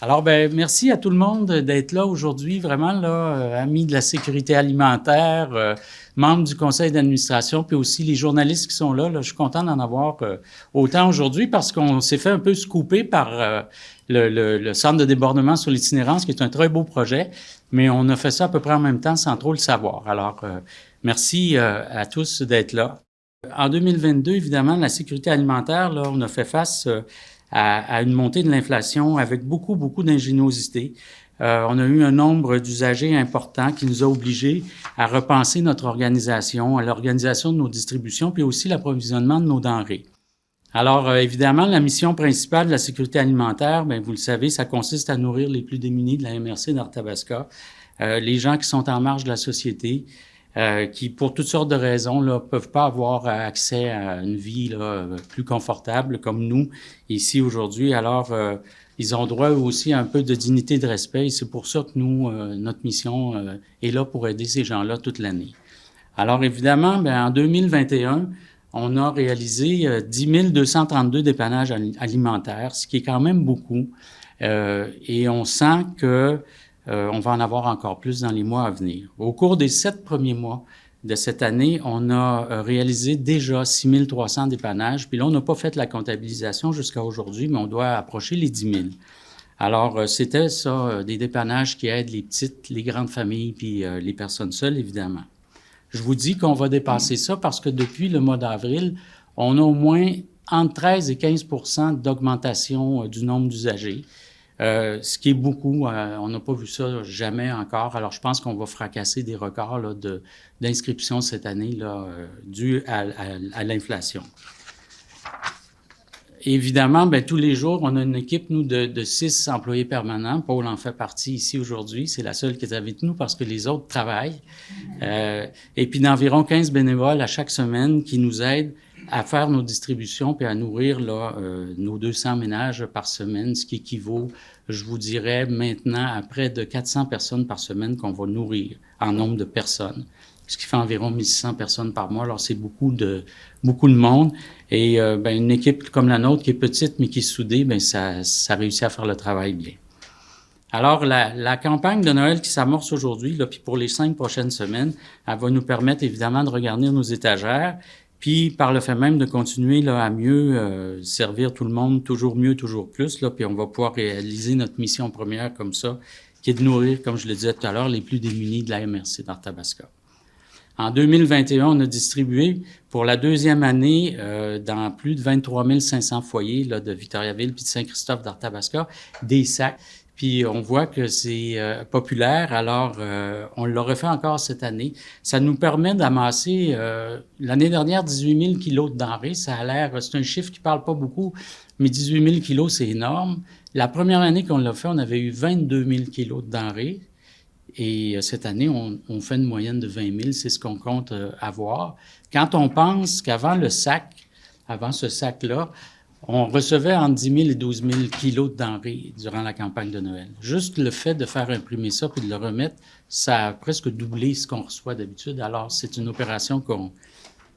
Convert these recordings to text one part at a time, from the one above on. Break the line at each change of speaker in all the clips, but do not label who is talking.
Alors, ben, merci à tout le monde d'être là aujourd'hui, vraiment, là, amis de la sécurité alimentaire, membres du conseil d'administration, puis aussi les journalistes qui sont là. Je suis content d'en avoir autant aujourd'hui parce qu'on s'est fait un peu scooper par le centre de débordement sur l'itinérance, qui est un très beau projet, mais on a fait ça à peu près en même temps sans trop le savoir. Alors, merci à tous d'être là. En 2022, évidemment, la sécurité alimentaire, là, on a fait face à une montée de l'inflation avec beaucoup d'ingéniosité. On a eu un nombre d'usagers importants qui nous a obligés à repenser notre organisation, à l'organisation de nos distributions, puis aussi l'approvisionnement de nos denrées. Alors, évidemment, la mission principale de la sécurité alimentaire, bien, vous le savez, ça consiste à nourrir les plus démunis de la MRC d'Arthabasca, les gens qui sont en marge de la société, qui, pour toutes sortes de raisons, là, peuvent pas avoir accès à une vie là, plus confortable comme nous ici aujourd'hui. Alors, ils ont droit aussi à un peu de dignité et de respect. Et c'est pour ça que nous, notre mission est là pour aider ces gens-là toute l'année. Alors, évidemment, bien, en 2021, on a réalisé 10 232 dépannages alimentaires, ce qui est quand même beaucoup. Et on sent que on va en avoir encore plus dans les mois à venir. Au cours des 7 premiers mois de cette année, on a réalisé déjà 6 300 dépannages. Puis là, on n'a pas fait la comptabilisation jusqu'à aujourd'hui, mais on doit approcher les 10 000. Alors, c'était ça, des dépannages qui aident les petites, les grandes familles, puis les personnes seules, évidemment. Je vous dis qu'on va dépasser ça parce que depuis le mois d'avril, on a au moins entre 13 et 15 % d'augmentation du nombre d'usagers. Ce qui est beaucoup, on n'a pas vu ça jamais encore. Alors, je pense qu'on va fracasser des records là, d'inscription cette année là, dû à l'inflation. Évidemment, ben, tous les jours, on a une équipe, nous, de 6 employés permanents. Paul en fait partie ici aujourd'hui. C'est la seule qui est avec nous parce que les autres travaillent. Et puis, d'environ 15 bénévoles à chaque semaine qui nous aident à faire nos distributions puis à nourrir là, nos 200 ménages par semaine, ce qui équivaut, je vous dirais, maintenant à près de 400 personnes par semaine qu'on va nourrir en nombre de personnes, ce qui fait environ 1600 personnes par mois. Alors, c'est beaucoup de monde. Et ben, une équipe comme la nôtre qui est petite mais qui est soudée, ben, ça réussit à faire le travail bien. Alors, la campagne de Noël qui s'amorce aujourd'hui, là, puis pour les 5 prochaines semaines, elle va nous permettre évidemment de regarnir nos étagères, puis par le fait même de continuer là, à mieux servir tout le monde, toujours mieux, toujours plus, là, puis on va pouvoir réaliser notre mission première comme ça, qui est de nourrir, comme je le disais tout à l'heure, les plus démunis de la MRC d'Arthabasca. En 2021, on a distribué pour la deuxième année dans plus de 23 500 foyers là, de Victoriaville puis de Saint-Christophe d'Arthabasca des sacs. Puis on voit que c'est populaire, alors on l'a refait encore cette année. Ça nous permet d'amasser, l'année dernière, 18 000 kilos de denrées. Ça a l'air, c'est un chiffre qui parle pas beaucoup, mais 18 000 kilos, c'est énorme. La première année qu'on l'a fait, on avait eu 22 000 kilos de denrées. Et cette année, on fait une moyenne de 20 000, c'est ce qu'on compte avoir. Quand on pense qu'avant ce sac-là, on recevait entre 10 000 et 12 000 kilos de denrées durant la campagne de Noël. Juste le fait de faire imprimer ça puis de le remettre, ça a presque doublé ce qu'on reçoit d'habitude. Alors, c'est une opération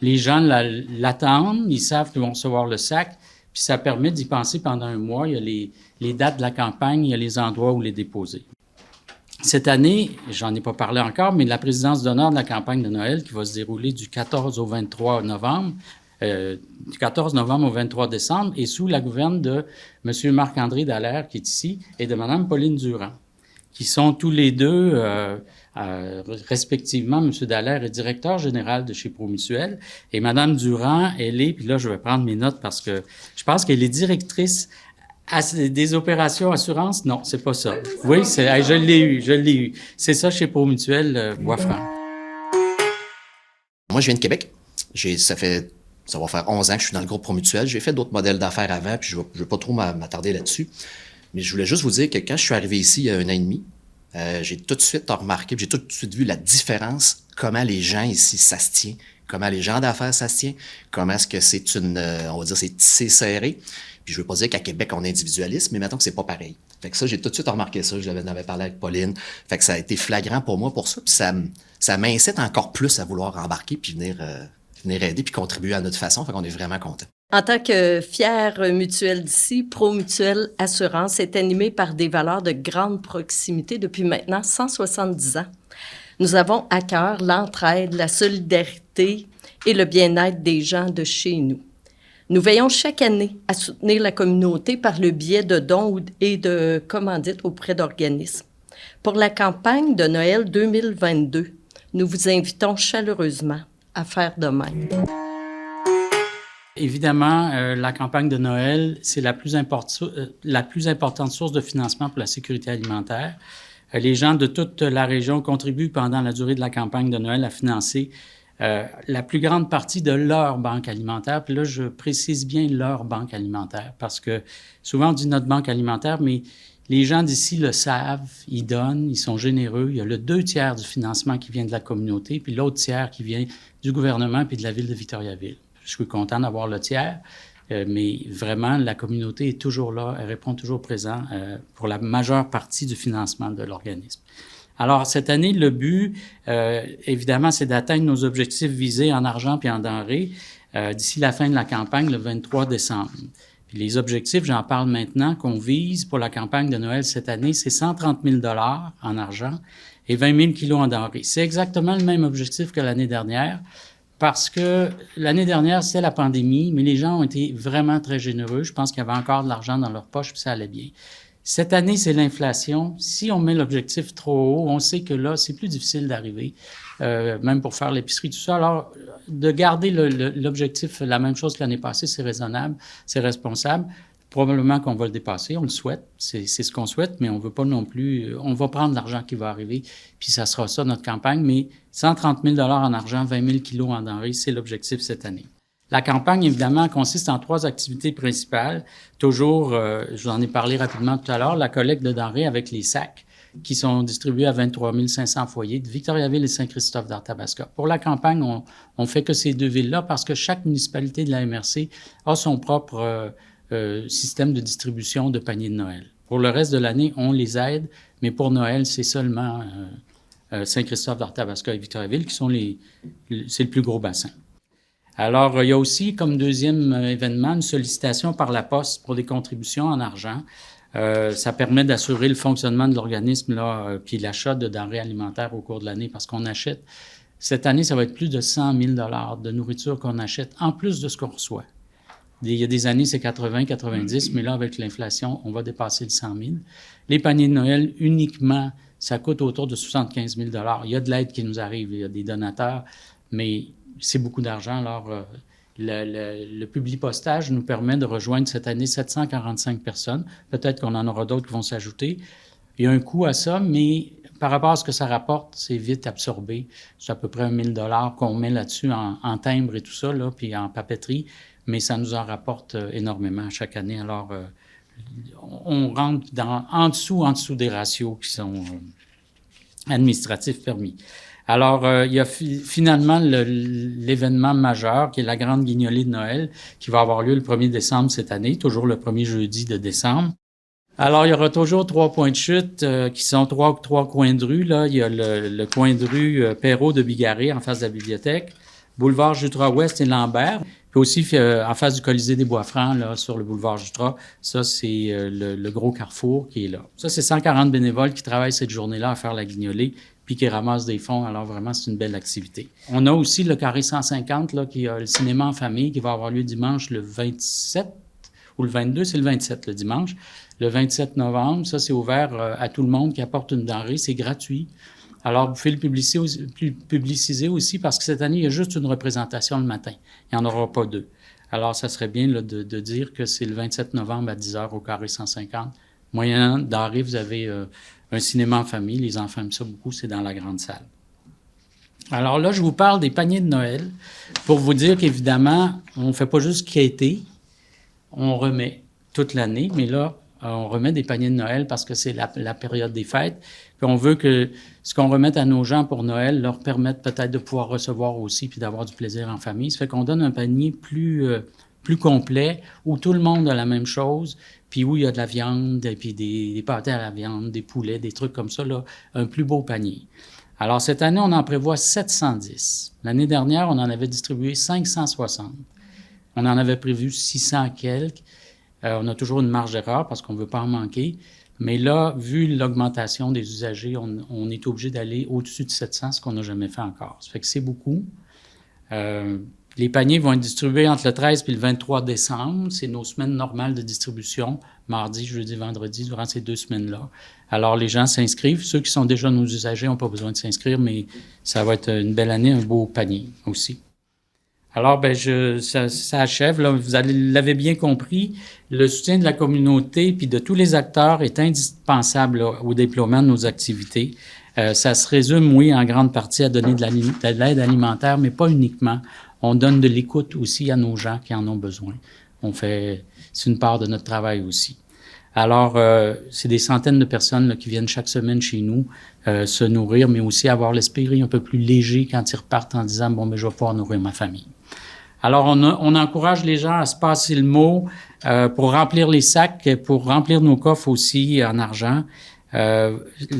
les gens l'attendent, ils savent qu'ils vont recevoir le sac, puis ça permet d'y penser pendant un mois. Il y a les dates de la campagne, il y a les endroits où les déposer. Cette année, j'en ai pas parlé encore, mais la présidence d'honneur de la campagne de Noël qui va se dérouler du 14 au 23 novembre, du 14 novembre au 23 décembre, est sous la gouverne de M. Marc-André Dallaire, qui est ici, et de Mme Pauline Durand, qui sont tous les deux, respectivement, M. Dallaire est directeur général de chez Promutuel, et Mme Durand, elle est, puis là, je vais prendre mes notes parce que je pense qu'elle est directrice des opérations assurance? Non, c'est pas ça. Oui, je l'ai eu. C'est ça chez Promutuel Bois-Franc.
Moi, je viens de Québec. Ça va faire 11 ans que je suis dans le groupe Promutuel. J'ai fait d'autres modèles d'affaires avant, puis je vais pas trop m'attarder là-dessus. Mais je voulais juste vous dire que quand je suis arrivé ici il y a 1 an et demi, j'ai tout de suite remarqué, j'ai tout de suite vu la différence, comment les gens ici, ça se tient, comment les gens d'affaires, ça se tient, comment est-ce que c'est on va dire, c'est tissé serré. Puis je veux pas dire qu'à Québec, on est individualiste, mais mettons que c'est pas pareil. Fait que ça, j'ai tout de suite remarqué ça. Je l'avais parlé avec Pauline. Fait que ça a été flagrant pour moi pour ça. Puis ça m'incite encore plus à vouloir embarquer puis venir aider puis contribuer à notre façon. Fait qu'on est vraiment contents.
En tant que fière mutuelle d'ici, ProMutuelle Assurance est animée par des valeurs de grande proximité depuis maintenant 170 ans. Nous avons à cœur l'entraide, la solidarité et le bien-être des gens de chez nous. Nous veillons chaque année à soutenir la communauté par le biais de dons et de commandites auprès d'organismes. Pour la campagne de Noël 2022, nous vous invitons chaleureusement à faire de même.
Évidemment, la campagne de Noël, c'est la plus importante source de financement pour la sécurité alimentaire. Les gens de toute la région contribuent pendant la durée de la campagne de Noël à financer la plus grande partie de leur banque alimentaire. Puis là, je précise bien leur banque alimentaire parce que souvent on dit notre banque alimentaire, mais les gens d'ici le savent, ils donnent, ils sont généreux. Il y a le 2/3 du financement qui vient de la communauté, puis l'autre tiers qui vient du gouvernement puis de la ville de Victoriaville. Je suis content d'avoir le tiers, mais vraiment, la communauté est toujours là, elle répond toujours présent pour la majeure partie du financement de l'organisme. Alors, cette année, le but, évidemment, c'est d'atteindre nos objectifs visés en argent puis en denrées d'ici la fin de la campagne, le 23 décembre. Puis les objectifs, j'en parle maintenant, qu'on vise pour la campagne de Noël cette année, c'est 130 000 $ en argent et 20 000 kilos en denrées. C'est exactement le même objectif que l'année dernière, parce que l'année dernière, c'était la pandémie, mais les gens ont été vraiment très généreux. Je pense qu'il y avait encore de l'argent dans leur poche, puis ça allait bien. Cette année, c'est l'inflation. Si on met l'objectif trop haut, on sait que là, c'est plus difficile d'arriver, même pour faire l'épicerie, tout ça. Alors, de garder l'objectif la même chose que l'année passée, c'est raisonnable, c'est responsable. Probablement qu'on va le dépasser, on le souhaite, c'est ce qu'on souhaite, mais on veut pas non plus, on va prendre l'argent qui va arriver, puis ça sera ça notre campagne, mais 130 000 $ en argent, 20 000 kilos en denrées, c'est l'objectif cette année. La campagne, évidemment, consiste en 3 activités principales. Toujours, je vous en ai parlé rapidement tout à l'heure, la collecte de denrées avec les sacs qui sont distribués à 23 500 foyers de Victoriaville et Saint-Christophe d'Arthabasca. Pour la campagne, on fait que ces 2 villes-là parce que chaque municipalité de la MRC a son propre système de distribution de paniers de Noël. Pour le reste de l'année, on les aide, mais pour Noël, c'est seulement Saint-Christophe d'Arthabasca et Victoriaville qui sont c'est le plus gros bassin. Alors, il y a aussi comme deuxième événement une sollicitation par la Poste pour des contributions en argent. Ça permet d'assurer le fonctionnement de l'organisme là, puis l'achat de denrées alimentaires au cours de l'année, parce qu'on achète, cette année, ça va être plus de 100 000 $ de nourriture qu'on achète, en plus de ce qu'on reçoit. Il y a des années, c'est 80, 90, mais là, avec l'inflation, on va dépasser le 100 000. Les paniers de Noël, uniquement, ça coûte autour de 75 000 $. Il y a de l'aide qui nous arrive, il y a des donateurs, mais c'est beaucoup d'argent. Alors, le Publipostage nous permet de rejoindre cette année 745 personnes. Peut-être qu'on en aura d'autres qui vont s'ajouter. Il y a un coût à ça, mais par rapport à ce que ça rapporte, c'est vite absorbé. C'est à peu près 1 000 $ qu'on met là-dessus en timbre et tout ça, là, puis en papeterie, mais ça nous en rapporte énormément chaque année. Alors, on rentre en dessous des ratios qui sont administratifs permis. Alors, il y a finalement l'événement majeur, qui est la grande guignolée de Noël, qui va avoir lieu le 1er décembre cette année, toujours le premier jeudi de décembre. Alors, il y aura toujours 3 points de chute qui sont trois coins de rue. Là, il y a le coin de rue Perrault de Bigarré en face de la bibliothèque, boulevard Jutras-Ouest et Lambert, puis aussi en face du Colisée des Bois-Francs, là, sur le boulevard Jutras. Ça, c'est le gros carrefour qui est là. Ça, c'est 140 bénévoles qui travaillent cette journée-là à faire la guignolée, puis qui ramassent des fonds. Alors, vraiment, c'est une belle activité. On a aussi le Carré 150, là, qui a le cinéma en famille, qui va avoir lieu dimanche le 27 ou le 22, c'est le 27, le dimanche. Le 27 novembre, ça, c'est ouvert à tout le monde qui apporte une denrée. C'est gratuit. Alors, vous pouvez le publiciser aussi parce que cette année, il y a juste une représentation le matin. Il n'y en aura pas 2. Alors, ça serait bien là, de dire que c'est le 27 novembre à 10h au Carré 150. Moyennant denrée, vous avez un cinéma en famille. Les enfants aiment ça beaucoup. C'est dans la grande salle. Alors là, je vous parle des paniers de Noël pour vous dire qu'évidemment, on ne fait pas juste quêter. On remet toute l'année, mais là, on remet des paniers de Noël parce que c'est la période des fêtes. Puis on veut que ce qu'on remette à nos gens pour Noël leur permette peut-être de pouvoir recevoir aussi puis d'avoir du plaisir en famille. Ça fait qu'on donne un panier plus complet où tout le monde a la même chose, puis où il y a de la viande, et puis des pâtés à la viande, des poulets, des trucs comme ça, là, un plus beau panier. Alors cette année, on en prévoit 710. L'année dernière, on en avait distribué 560. On en avait prévu 600 quelques. On a toujours une marge d'erreur parce qu'on ne veut pas en manquer. Mais là, vu l'augmentation des usagers, on est obligé d'aller au-dessus de 700, ce qu'on n'a jamais fait encore. Ça fait que c'est beaucoup. Les paniers vont être distribués entre le 13 et le 23 décembre. C'est nos semaines normales de distribution, mardi, jeudi, vendredi, durant ces 2 semaines-là. Alors, les gens s'inscrivent. Ceux qui sont déjà nos usagers n'ont pas besoin de s'inscrire, mais ça va être une belle année, un beau panier aussi. Alors, ça achève. Là, vous l'avez bien compris, le soutien de la communauté puis de tous les acteurs est indispensable là, au déploiement de nos activités. Ça se résume, oui, en grande partie à donner de l'aide alimentaire, mais pas uniquement. On donne de l'écoute aussi à nos gens qui en ont besoin. C'est une part de notre travail aussi. Alors, c'est des centaines de personnes là, qui viennent chaque semaine chez nous se nourrir, mais aussi avoir l'esprit un peu plus léger quand ils repartent en disant « Bon, mais je vais pouvoir nourrir ma famille ». Alors, on encourage les gens à se passer le mot pour remplir les sacs, pour remplir nos coffres aussi en argent. Là,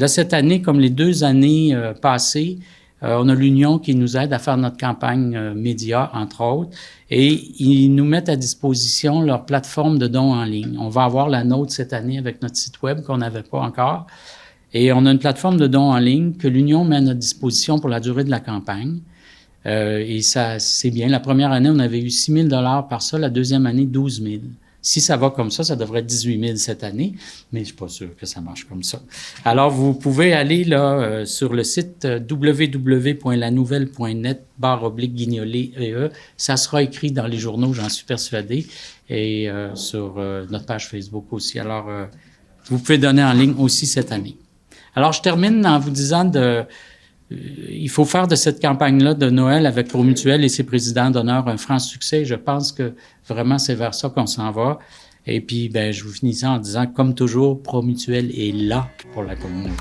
cette année, comme les 2 années passées, on a l'Union qui nous aide à faire notre campagne média, entre autres, et ils nous mettent à disposition leur plateforme de dons en ligne. On va avoir la nôtre cette année avec notre site web qu'on n'avait pas encore. Et on a une plateforme de dons en ligne que l'Union met à notre disposition pour la durée de la campagne. Et ça, c'est bien. La première année, on avait eu 6 000 $ par ça. La deuxième année, 12 000. Si ça va comme ça devrait être 18 000 cette année, mais je suis pas sûr que ça marche comme ça. Alors, vous pouvez aller là sur le site www.lanouvelle.net/guignolé. Ça sera écrit dans les journaux, j'en suis persuadé, et sur notre page Facebook aussi. Alors, vous pouvez donner en ligne aussi cette année. Alors, je termine en vous disant il faut faire de cette campagne-là de Noël avec Promutuelle et ses présidents d'honneur un franc succès. Je pense que vraiment, c'est vers ça qu'on s'en va. Et puis, je vous finis ça en disant, comme toujours, Promutuelle est là pour la communauté.